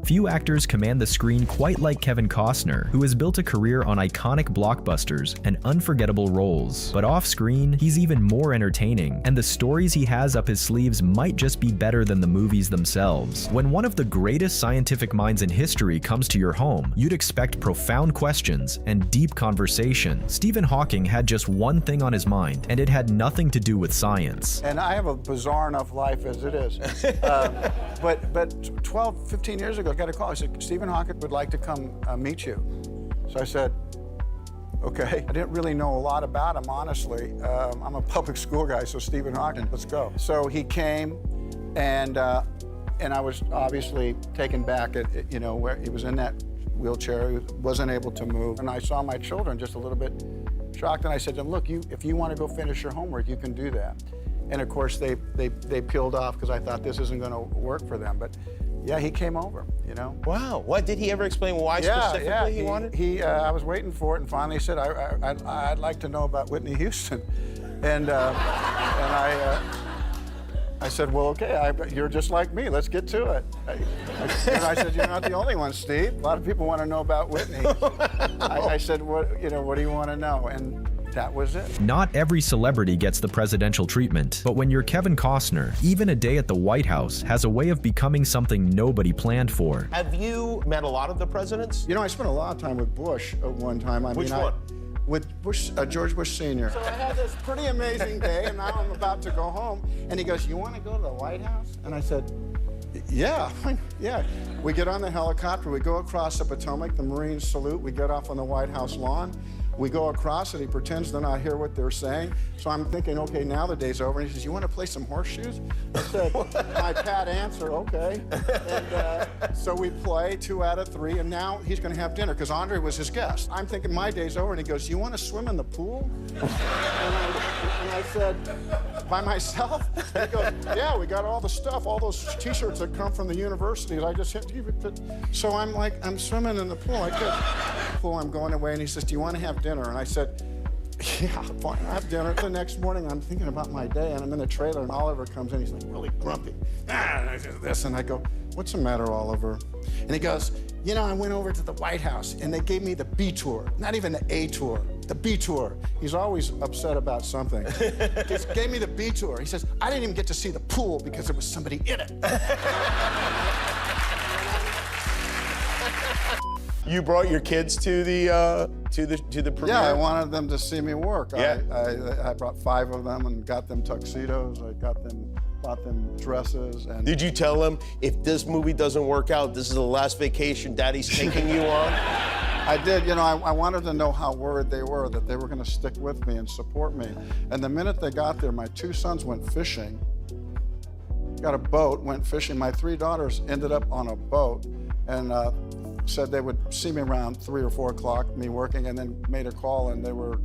Few actors command the screen quite like Kevin Costner, who has built a career on iconic blockbusters and unforgettable roles. But off-screen, he's even more entertaining, and the stories he has up his sleeves might just be better than the movies themselves. When one of the greatest scientific minds in history comes to your home, you'd expect profound questions and deep conversation. Stephen Hawking had just one thing on his mind, and it had nothing to do with science. And I have a bizarre enough life as it is. But 12, 15 years ago, I got a call. I said, Stephen Hawking would like to come meet you. So I said, okay. I didn't really know a lot about him, honestly. I'm a public school guy, so Stephen Hawking, let's go. So he came, and I was obviously taken back at, you know, where he was in that wheelchair, he wasn't able to move. And I saw my children just a little bit shocked, and I said to them, look, if you want to go finish your homework, you can do that. And of course, they peeled off because I thought this isn't going to work for them. But yeah, he came over, you know. Wow. What, did he ever explain why specifically he wanted? I was waiting for it, and finally he said, I'd like to know about Whitney Houston. And I said, well, okay, you're just like me. Let's get to it. And I said, you're not the only one, Steve. A lot of people want to know about Whitney. I said, what do you want to know? And that was it. Not every celebrity gets the presidential treatment, but when you're Kevin Costner, even a day at the White House has a way of becoming something nobody planned for. Have you met a lot of the presidents? You know, I spent a lot of time with Bush at one time. Which one? With Bush, George Bush Sr. So I had this pretty amazing day, and now I'm about to go home. And he goes, you want to go to the White House? And I said, yeah, yeah. We get on the helicopter, we go across the Potomac, the Marines salute, we get off on the White House lawn. We go across and he pretends to not hear what they're saying. So I'm thinking, okay, now the day's over. And he says, you want to play some horseshoes? I said, my pat answer, okay. And so we play 2 out of 3, and now he's going to have dinner because Andre was his guest. I'm thinking my day's over, and he goes, you want to swim in the pool? And I said, by myself? He goes, yeah, we got all the stuff, all those T-shirts that come from the universities. I just hit. So I'm like, I'm swimming in the pool. I'm going away, and he says, do you want to have dinner? And I said, yeah, fine, I have dinner. The next morning, I'm thinking about my day, and I'm in the trailer, and Oliver comes in. He's like really grumpy. This, and I go, what's the matter, Oliver? And he goes, you know, I went over to the White House, and they gave me the B tour, not even the A tour, the B tour. He's always upset about something. He gave me the B tour. He says, I didn't even get to see the pool because there was somebody in it. You brought your kids to the premiere? Yeah, I wanted them to see me work. Yeah. I brought 5 of them and got them tuxedos. I bought them dresses. And did you tell them, if this movie doesn't work out, this is the last vacation Daddy's taking you on? I did. You know, I wanted to know how worried they were that they were going to stick with me and support me. And the minute they got there, my 2 sons went fishing, got a boat, went fishing. My 3 daughters ended up on a boat and said they would see me around 3 or 4 o'clock, me working, and then made a call, and they were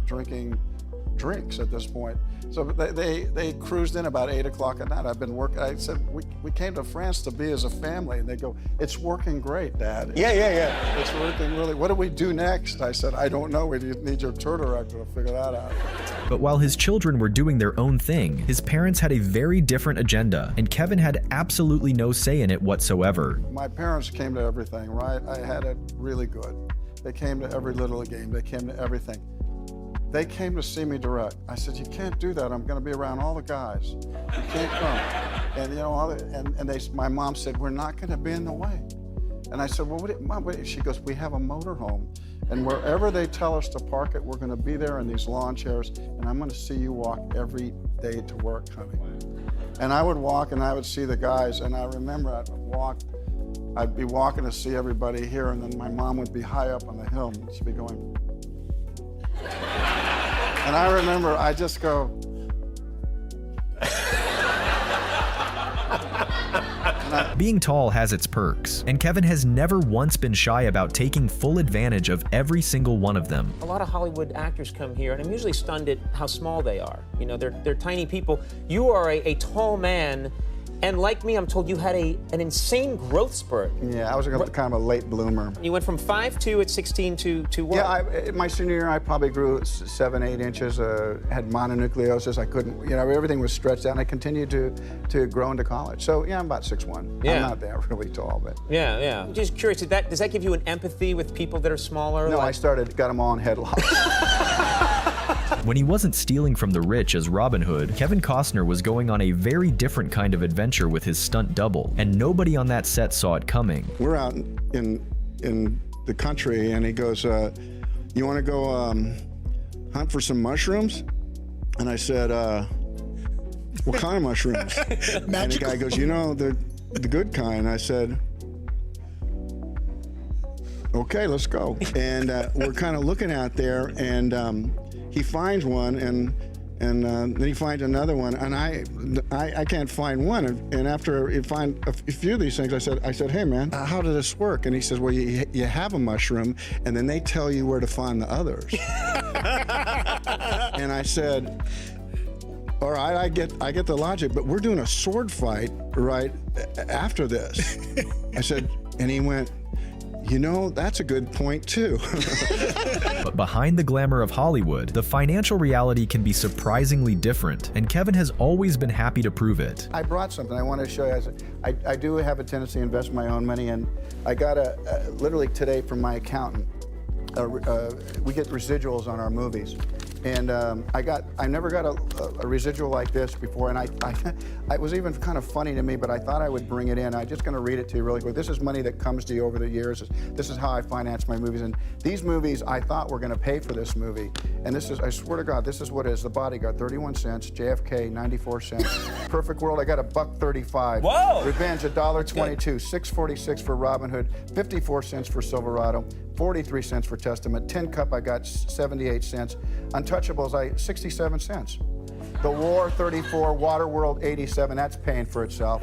drinking drinks at this point. So they cruised in about 8 o'clock at night. I've been working. I said, we came to France to be as a family, and they go, it's working great, Dad. Yeah. It's working really. What do we do next? I said, I don't know. We need your tour director to figure that out. But while his children were doing their own thing, his parents had a very different agenda, and Kevin had absolutely no say in it whatsoever. My parents came to everything, right? I had it really good. They came to every little game. They came to everything. They came to see me direct. I said, you can't do that. I'm going to be around all the guys. You can't come. And, you know, my mom said, we're not going to be in the way. And I said, well, Mom, she goes, we have a motorhome. And wherever they tell us to park it, we're going to be there in these lawn chairs, and I'm going to see you walk every day to work, honey. And I would walk, and I would see the guys, and I remember I'd be walking to see everybody here, and then my mom would be high up on the hill, and she'd be going. And I remember, I just go. Being tall has its perks, and Kevin has never once been shy about taking full advantage of every single one of them. A lot of Hollywood actors come here, and I'm usually stunned at how small they are. You know, they're tiny people. You are a tall man And like me, I'm told you had an insane growth spurt. Yeah, I was kind of a late bloomer. You went from 5'2" at 16 to what? Yeah, my senior year, I probably grew 7, 8 inches, had mononucleosis. I couldn't, everything was stretched out, and I continued to grow into college. So, yeah, I'm about 6'1". Yeah. I'm not that really tall, but... Yeah. I'm just curious, does that give you an empathy with people that are smaller? No, I got them all in headlocks. When he wasn't stealing from the rich as Robin Hood, Kevin Costner was going on a very different kind of adventure with his stunt double, and nobody on that set saw it coming. We're out in the country, and he goes, you want to go hunt for some mushrooms? And I said, what kind of mushrooms? And the guy goes, the good kind. I said, okay, let's go. And we're kind of looking out there, and he finds one, and then he finds another one, and I can't find one. And after you find a few of these things, I said, hey man, how does this work? And he says, well, you have a mushroom, and then they tell you where to find the others. And I said, all right, I get the logic, but we're doing a sword fight right after this. I said, and he went, that's a good point, too. But behind the glamour of Hollywood, the financial reality can be surprisingly different, and Kevin has always been happy to prove it. I brought something I want to show you. I do have a tendency to invest my own money, and I got literally today from my accountant, we get residuals on our movies. And I never got a residual like this before, and it was even kind of funny to me, but I thought I would bring it in. I'm just going to read it to you really quick. This is money that comes to you over the years. This is how I finance my movies, and these movies I thought were going to pay for this movie, and this is, I swear to God, this is what it is. The Bodyguard, 31 cents. JFK, 94 cents. Perfect World, I got $1.35. Whoa! Revenge, $1.22. $6.46 for Robin Hood. 54 cents for Silverado. 43 cents for Testament. Tin Cup, I got 78 cents. Untouchables, 67 cents. The War, 34. Waterworld, 87. That's paying for itself.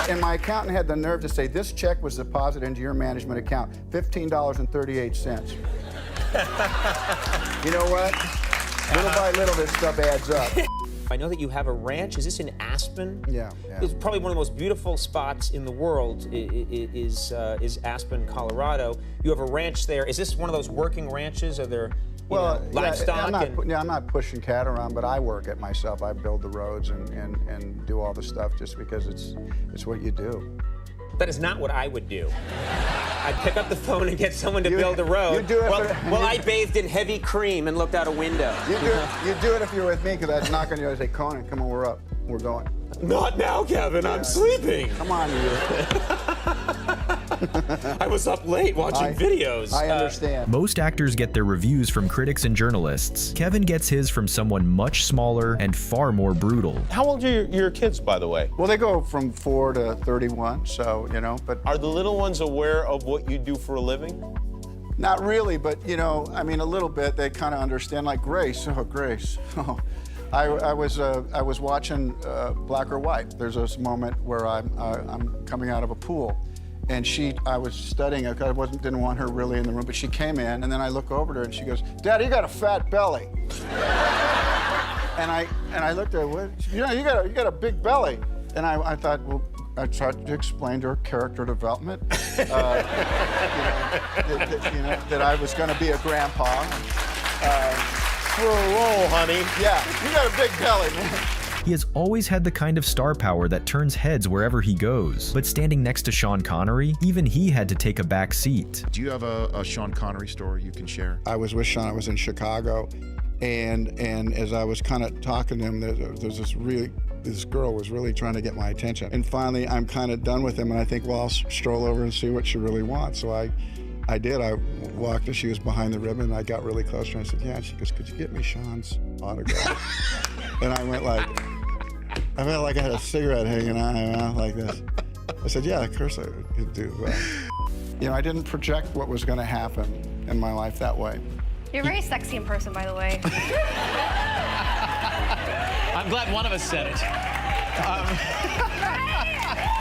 And my accountant had the nerve to say, this check was deposited into your management account, $15.38. You know what? Little by little, this stuff adds up. I know that you have a ranch. Is this in Aspen? Yeah. It's probably one of the most beautiful spots in the world is Aspen, Colorado. You have a ranch there. Is this one of those working ranches? Are there livestock? I'm not pushing cattle around, but I work it myself. I build the roads and do all the stuff just because it's what you do. That is not what I would do. I'd pick up the phone and get someone to build a road. You do it I bathed in heavy cream and looked out a window. You do it if you're with me, because I'd knock on you and say, Conan, come on, we're up. We're going. Not now, Kevin. I'm sleeping. Come on, you. I was up late watching videos. I understand. Most actors get their reviews from critics and journalists. Kevin gets his from someone much smaller and far more brutal. How old are your kids, by the way? Well, they go from 4 to 31, so, but... Are the little ones aware of what you do for a living? Not really, but, a little bit. They kind of understand, like Grace. Oh, Grace. Oh. I was watching Black or White. There's this moment where I'm coming out of a pool, and I was studying her because I didn't want her really in the room, but she came in, and then I look over to her and she goes, Daddy, you got a fat belly. and I looked at her, what? You got a big belly. And I thought, well, I tried to explain to her character development, that I was going to be a grandpa. Whoa, honey. Yeah, you got a big belly, man. He has always had the kind of star power that turns heads wherever he goes. But standing next to Sean Connery, even he had to take a back seat. Do you have a Sean Connery story you can share? I was with Sean, I was in Chicago, and as I was kind of talking to him, there's this girl was really trying to get my attention. And finally, I'm kind of done with him, and I think, well, I'll stroll over and see what she really wants. So I did. I walked and she was behind the ribbon, and I got really close to her and I said, yeah. And she goes, could you get me Sean's autograph? And I went like, I felt like I had a cigarette hanging out of my mouth like this. I said, yeah, of course I could do that. I didn't project what was going to happen in my life that way. You're very sexy in person, by the way. I'm glad one of us said it.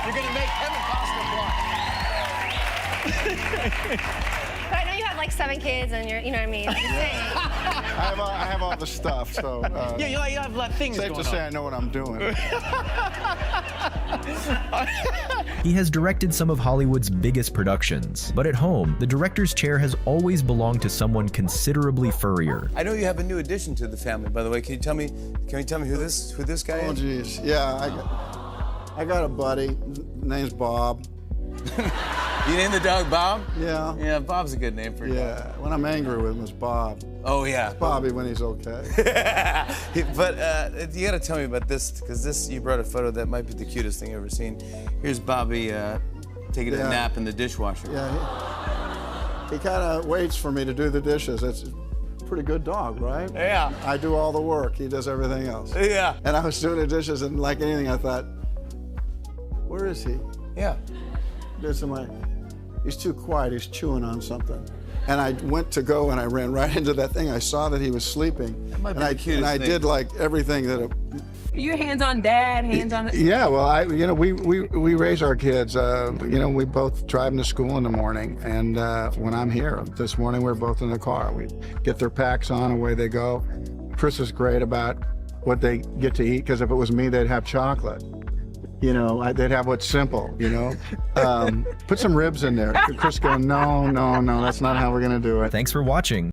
You're going to make Kevin Costner blush. But I know you have like 7 kids and you're, you know what I mean? I have all the stuff, so Yeah, you have a lot of things safe going to say on. I know what I'm doing. He has directed some of Hollywood's biggest productions, but at home, the director's chair has always belonged to someone considerably furrier. I know you have a new addition to the family, by the way. Can you tell me who this guy Oh, is? geez. Yeah, I got a buddy. Name's Bob. You named the dog Bob? Yeah. Yeah, Bob's a good name for a dog. Yeah. When I'm angry with him, it's Bob. Oh, yeah. Bobby when he's okay. But you gotta tell me about this, because you brought a photo that might be the cutest thing I've ever seen. Here's Bobby taking a Yeah. nap in the dishwasher. Yeah. He kind of waits for me to do the dishes. It's a pretty good dog, right? Yeah. I do all the work. He does everything else. Yeah. And I was doing the dishes, and like anything, I thought, where is he? Yeah. He's too quiet. He's chewing on something. And I went to go, and I ran right into that thing. I saw that he was sleeping, might be and the cutest I thing. did like everything that. You're hands-on dad, hands-on. Yeah, well, we raise our kids. We both drive them to school in the morning, and when I'm here, this morning we're both in the car. We get their packs on, away they go. Chris is great about what they get to eat, because if it was me, they'd have chocolate. They'd have what's simple, Put some ribs in there. Chris going, no, that's not how we're gonna do it. Thanks for watching.